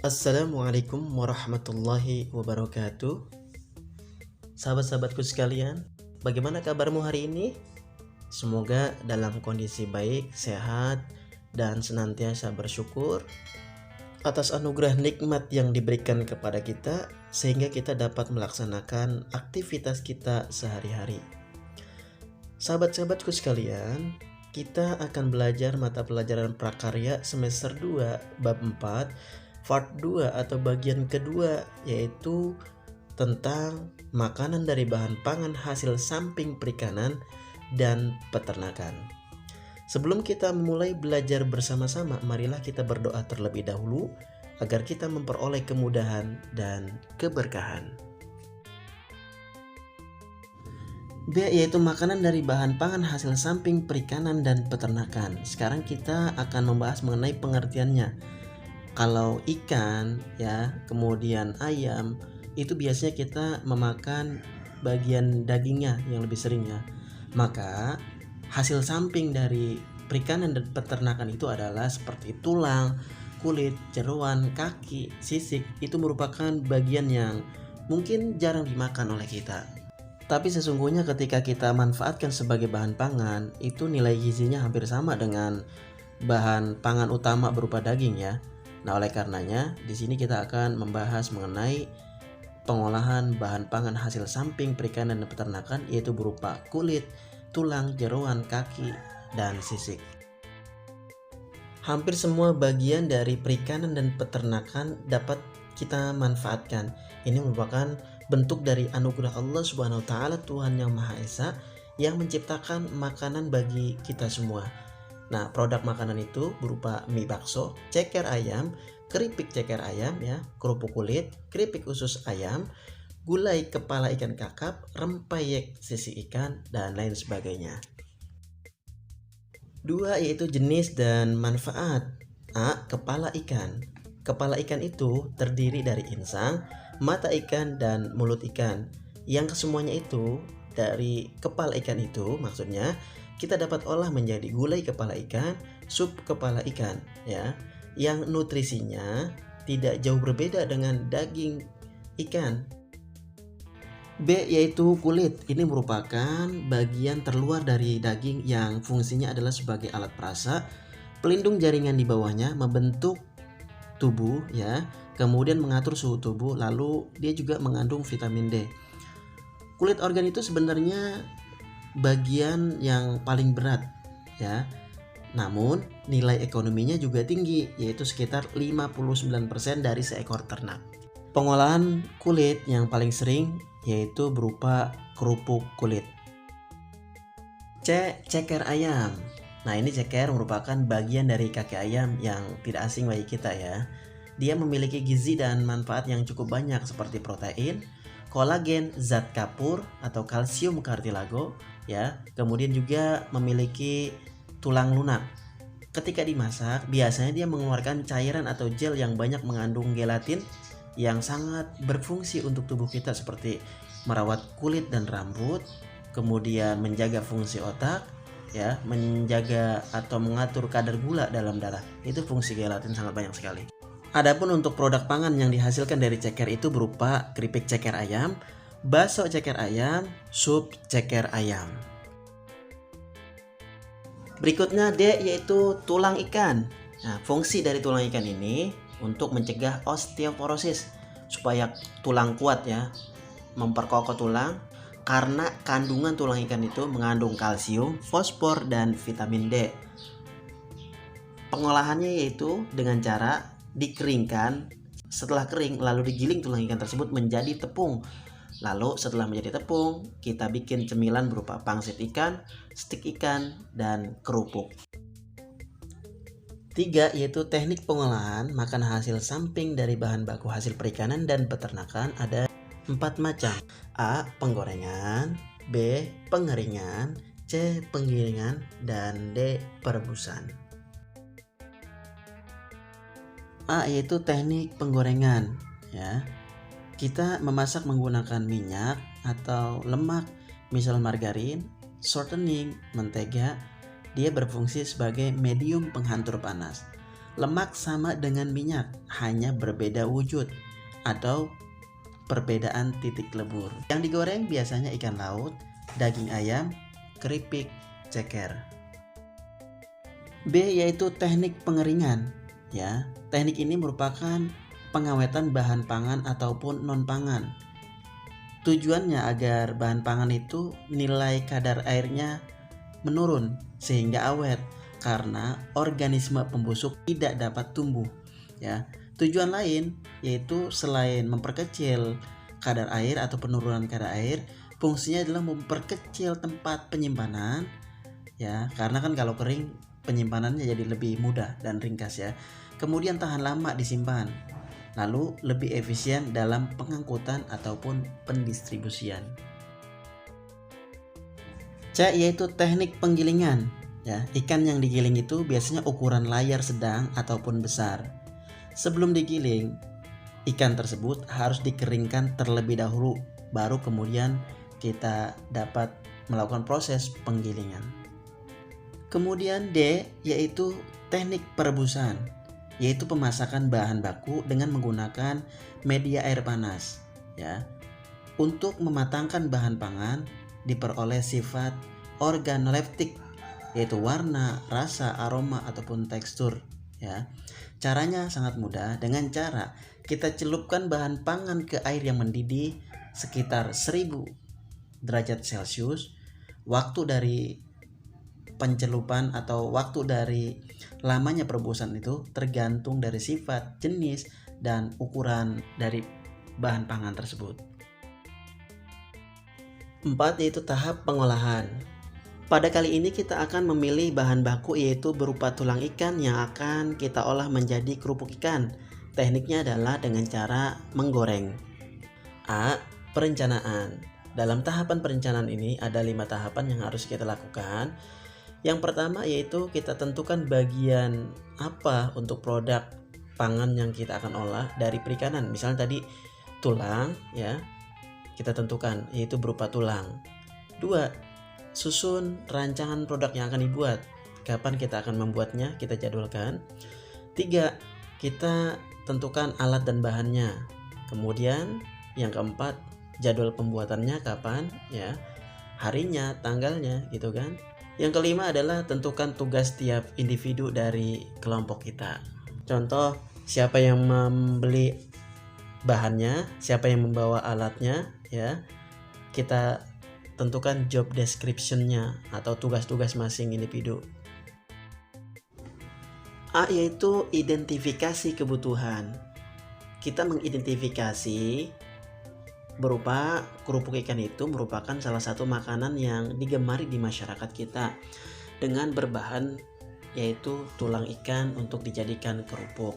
Assalamualaikum warahmatullahi wabarakatuh. Sahabat-sahabatku sekalian, bagaimana kabarmu hari ini? Semoga dalam kondisi baik, sehat, dan senantiasa bersyukur atas anugerah nikmat yang diberikan kepada kita sehingga kita dapat melaksanakan aktivitas kita sehari-hari. Sahabat-sahabatku sekalian, kita akan belajar mata pelajaran prakarya semester 2 bab 4 part 2 atau bagian kedua, yaitu tentang makanan dari bahan pangan hasil samping perikanan dan peternakan. Sebelum kita memulai belajar bersama-sama, marilah kita berdoa terlebih dahulu agar kita memperoleh kemudahan dan keberkahan. B yaitu makanan dari bahan pangan hasil samping perikanan dan peternakan. Sekarang kita akan membahas mengenai pengertiannya. Kalau ikan ya, kemudian ayam, itu biasanya kita memakan bagian dagingnya yang lebih sering ya. Maka hasil samping dari perikanan dan peternakan itu adalah seperti tulang, kulit, jeroan, kaki, sisik. Itu merupakan bagian yang mungkin jarang dimakan oleh kita. Tapi sesungguhnya ketika kita manfaatkan sebagai bahan pangan, itu nilai gizinya hampir sama dengan bahan pangan utama berupa daging ya. Nah, oleh karenanya di sini kita akan membahas mengenai pengolahan bahan pangan hasil samping perikanan dan peternakan, yaitu berupa kulit, tulang, jeroan, kaki, dan sisik. Hampir semua bagian dari perikanan dan peternakan dapat kita manfaatkan. Ini merupakan bentuk dari anugerah Allah Subhanahu wa taala, Tuhan yang Maha Esa, yang menciptakan makanan bagi kita semua. Nah, produk makanan itu berupa mie bakso, ceker ayam, keripik ceker ayam ya, kerupuk kulit, keripik usus ayam, gulai kepala ikan kakap, rempeyek sisi ikan, dan lain sebagainya. 2 yaitu jenis dan manfaat. A. Kepala ikan. Kepala ikan itu terdiri dari insang, mata ikan, dan mulut ikan. Yang kesemuanya itu dari kepala ikan itu maksudnya kita dapat olah menjadi gulai kepala ikan, sup kepala ikan ya, yang nutrisinya tidak jauh berbeda dengan daging ikan. B yaitu kulit. Ini merupakan bagian terluar dari daging yang fungsinya adalah sebagai alat perasa, pelindung jaringan di bawahnya, membentuk tubuh ya, kemudian mengatur suhu tubuh, lalu dia juga mengandung vitamin D. Kulit organ itu sebenarnya bagian yang paling berat ya. Namun nilai ekonominya juga tinggi, yaitu sekitar 59% dari seekor ternak. Pengolahan kulit yang paling sering yaitu berupa kerupuk kulit. C. Ceker ayam. Nah, ini ceker merupakan bagian dari kaki ayam yang tidak asing bagi kita ya. Dia memiliki gizi dan manfaat yang cukup banyak seperti protein, kolagen, zat kapur atau kalsium kartilago ya. Kemudian juga memiliki tulang lunak. Ketika dimasak, biasanya dia mengeluarkan cairan atau gel yang banyak mengandung gelatin yang sangat berfungsi untuk tubuh kita, seperti merawat kulit dan rambut, kemudian menjaga fungsi otak ya, menjaga atau mengatur kadar gula dalam darah. Itu fungsi gelatin sangat banyak sekali. Adapun untuk produk pangan yang dihasilkan dari ceker itu berupa keripik ceker ayam, bakso ceker ayam, sup ceker ayam. Berikutnya D yaitu tulang ikan. Nah, fungsi dari tulang ikan ini untuk mencegah osteoporosis supaya tulang kuat ya, memperkokoh tulang. Karena kandungan tulang ikan itu mengandung kalsium, fosfor, dan vitamin D. Pengolahannya yaitu dengan cara dikeringkan. Setelah kering lalu digiling tulang ikan tersebut menjadi tepung. Lalu setelah menjadi tepung, kita bikin cemilan berupa pangsit ikan, stik ikan, dan kerupuk. 3 yaitu teknik pengolahan makanan hasil samping dari bahan baku hasil perikanan dan peternakan. Ada 4 macam. A. Penggorengan, B. Pengeringan, C. Penggilingan, dan D. Perebusan. A yaitu teknik penggorengan ya. Kita memasak menggunakan minyak atau lemak, misal margarin, shortening, mentega. Dia berfungsi sebagai medium penghantur panas. Lemak sama dengan minyak, hanya berbeda wujud atau perbedaan titik lebur. Yang digoreng biasanya ikan laut, daging ayam, keripik, ceker. B yaitu teknik pengeringan. Ya, teknik ini merupakan pengawetan bahan pangan ataupun non pangan. Tujuannya agar bahan pangan itu nilai kadar airnya menurun sehingga awet karena organisme pembusuk tidak dapat tumbuh. Ya, tujuan lain yaitu selain memperkecil kadar air atau penurunan kadar air, fungsinya adalah memperkecil tempat penyimpanan. Ya, karena kan kalau kering penyimpanannya jadi lebih mudah dan ringkas ya. Kemudian tahan lama disimpan. Lalu lebih efisien dalam pengangkutan ataupun pendistribusian. C yaitu teknik penggilingan. Ya, ikan yang digiling itu biasanya ukuran layar sedang ataupun besar. Sebelum digiling, ikan tersebut harus dikeringkan terlebih dahulu, baru kemudian kita dapat melakukan proses penggilingan. Kemudian D yaitu teknik perebusan, yaitu pemasakan bahan baku dengan menggunakan media air panas. Ya, untuk mematangkan bahan pangan diperoleh sifat organoleptik, yaitu warna, rasa, aroma ataupun tekstur. Ya, caranya sangat mudah. Dengan cara kita celupkan bahan pangan ke air yang mendidih sekitar 1000 derajat Celcius. Waktu dari pencelupan atau waktu dari lamanya perebusan itu tergantung dari sifat, jenis, dan ukuran dari bahan pangan tersebut. 4 yaitu tahap pengolahan. Pada kali ini kita akan memilih bahan baku yaitu berupa tulang ikan yang akan kita olah menjadi kerupuk ikan. Tekniknya adalah dengan cara menggoreng. A. Perencanaan. Dalam tahapan perencanaan ini ada 5 tahapan yang harus kita lakukan. Yang pertama yaitu kita tentukan bagian apa untuk produk pangan yang kita akan olah dari perikanan. Misalnya tadi tulang ya, kita tentukan yaitu berupa tulang. 2. Susun rancangan produk yang akan dibuat. Kapan kita akan membuatnya, kita jadwalkan. 3. Kita tentukan alat dan bahannya. Kemudian yang keempat, jadwal pembuatannya kapan ya, harinya, tanggalnya gitu kan. Yang kelima adalah tentukan tugas tiap individu dari kelompok kita. Contoh, siapa yang membeli bahannya, siapa yang membawa alatnya ya. Kita tentukan job description-nya atau tugas-tugas masing individu. A yaitu identifikasi kebutuhan. Kita mengidentifikasi berupa kerupuk ikan itu merupakan salah satu makanan yang digemari di masyarakat kita dengan berbahan yaitu tulang ikan untuk dijadikan kerupuk.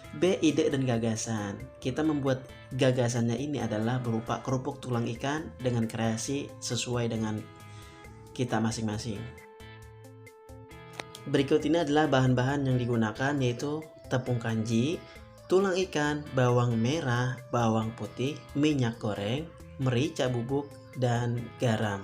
B. Ide dan gagasan. Kita membuat gagasannya ini adalah berupa kerupuk tulang ikan dengan kreasi sesuai dengan kita masing-masing. Berikut ini adalah bahan-bahan yang digunakan yaitu tepung kanji, tulang ikan, bawang merah, bawang putih, minyak goreng, merica bubuk, dan garam.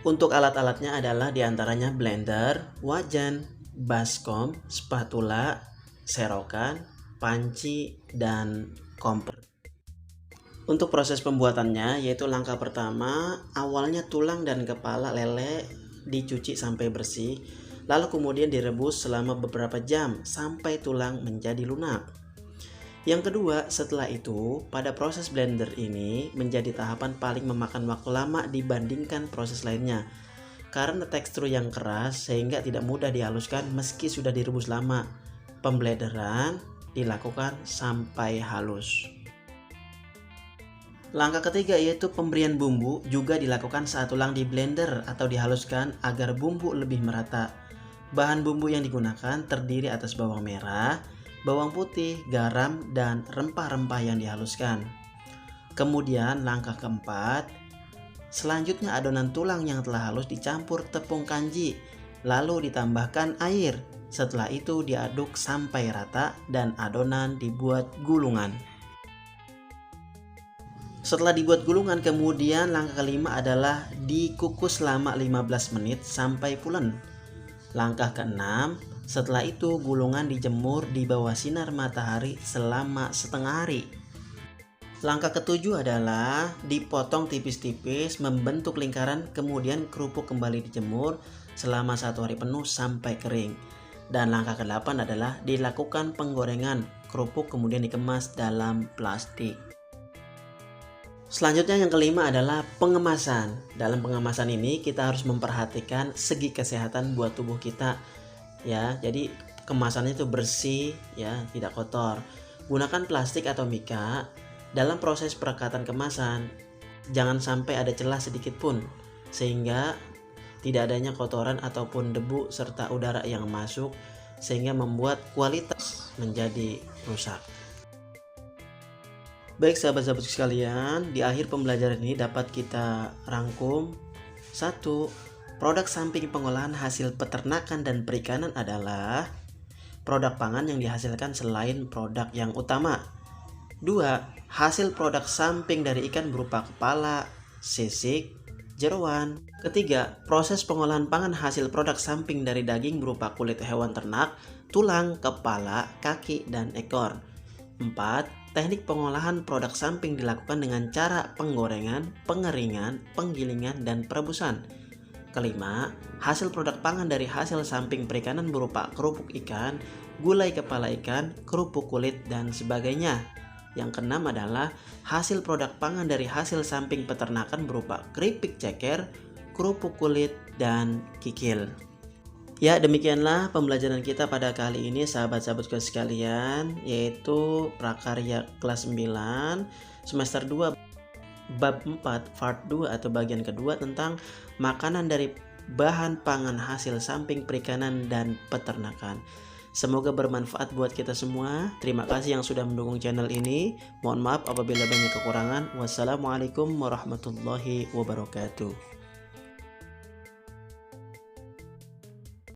Untuk alat-alatnya adalah diantaranya blender, wajan, baskom, spatula, serokan, panci, dan kompor. Untuk proses pembuatannya yaitu langkah pertama, awalnya tulang dan kepala lele dicuci sampai bersih, lalu kemudian direbus selama beberapa jam sampai tulang menjadi lunak. Yang kedua, setelah itu pada proses blender ini menjadi tahapan paling memakan waktu lama dibandingkan proses lainnya karena tekstur yang keras sehingga tidak mudah dihaluskan meski sudah direbus lama. Pemblenderan dilakukan sampai halus. Langkah ketiga yaitu pemberian bumbu juga dilakukan saat tulang di blender atau dihaluskan agar bumbu lebih merata. Bahan bumbu yang digunakan terdiri atas bawang merah, bawang putih, garam, dan rempah-rempah yang dihaluskan. Kemudian langkah keempat, selanjutnya adonan tulang yang telah halus dicampur tepung kanji, lalu ditambahkan air. Setelah itu diaduk sampai rata dan adonan dibuat gulungan. Setelah dibuat gulungan, kemudian langkah kelima adalah dikukus selama 15 menit sampai pulen. Langkah keenam, Setelah itu gulungan dijemur di bawah sinar matahari selama setengah hari. Langkah ketujuh adalah dipotong tipis-tipis membentuk lingkaran, kemudian kerupuk kembali dijemur selama 1 hari penuh sampai kering. Dan langkah ke-8 adalah dilakukan penggorengan kerupuk kemudian dikemas dalam plastik. Selanjutnya yang kelima adalah pengemasan. Dalam pengemasan ini kita harus memperhatikan segi kesehatan buat tubuh kita ya. Jadi kemasannya itu bersih ya, tidak kotor. Gunakan plastik atau mika. Dalam proses perekatan kemasan jangan sampai ada celah sedikit pun sehingga tidak adanya kotoran ataupun debu serta udara yang masuk sehingga membuat kualitas menjadi rusak. Baik sahabat-sahabat sekalian, di akhir pembelajaran ini dapat kita rangkum. 1. Produk samping pengolahan hasil peternakan dan perikanan adalah produk pangan yang dihasilkan selain produk yang utama. 2. Hasil produk samping dari ikan berupa kepala, sisik, jeroan. Ketiga, proses pengolahan pangan hasil produk samping dari daging berupa kulit hewan ternak, tulang, kepala, kaki, dan ekor. 4. Teknik pengolahan produk samping dilakukan dengan cara penggorengan, pengeringan, penggilingan, dan perebusan. Kelima, hasil produk pangan dari hasil samping perikanan berupa kerupuk ikan, gulai kepala ikan, kerupuk kulit, dan sebagainya. Yang keenam adalah hasil produk pangan dari hasil samping peternakan berupa keripik ceker, kerupuk kulit, dan kikil. Ya, demikianlah pembelajaran kita pada kali ini sahabat-sahabatku sekalian, yaitu prakarya kelas 9 semester 2 bab 4 part 2 atau bagian kedua tentang makanan dari bahan pangan hasil samping perikanan dan peternakan. Semoga bermanfaat buat kita semua. Terima kasih yang sudah mendukung channel ini. Mohon maaf apabila banyak kekurangan. Wassalamualaikum warahmatullahi wabarakatuh.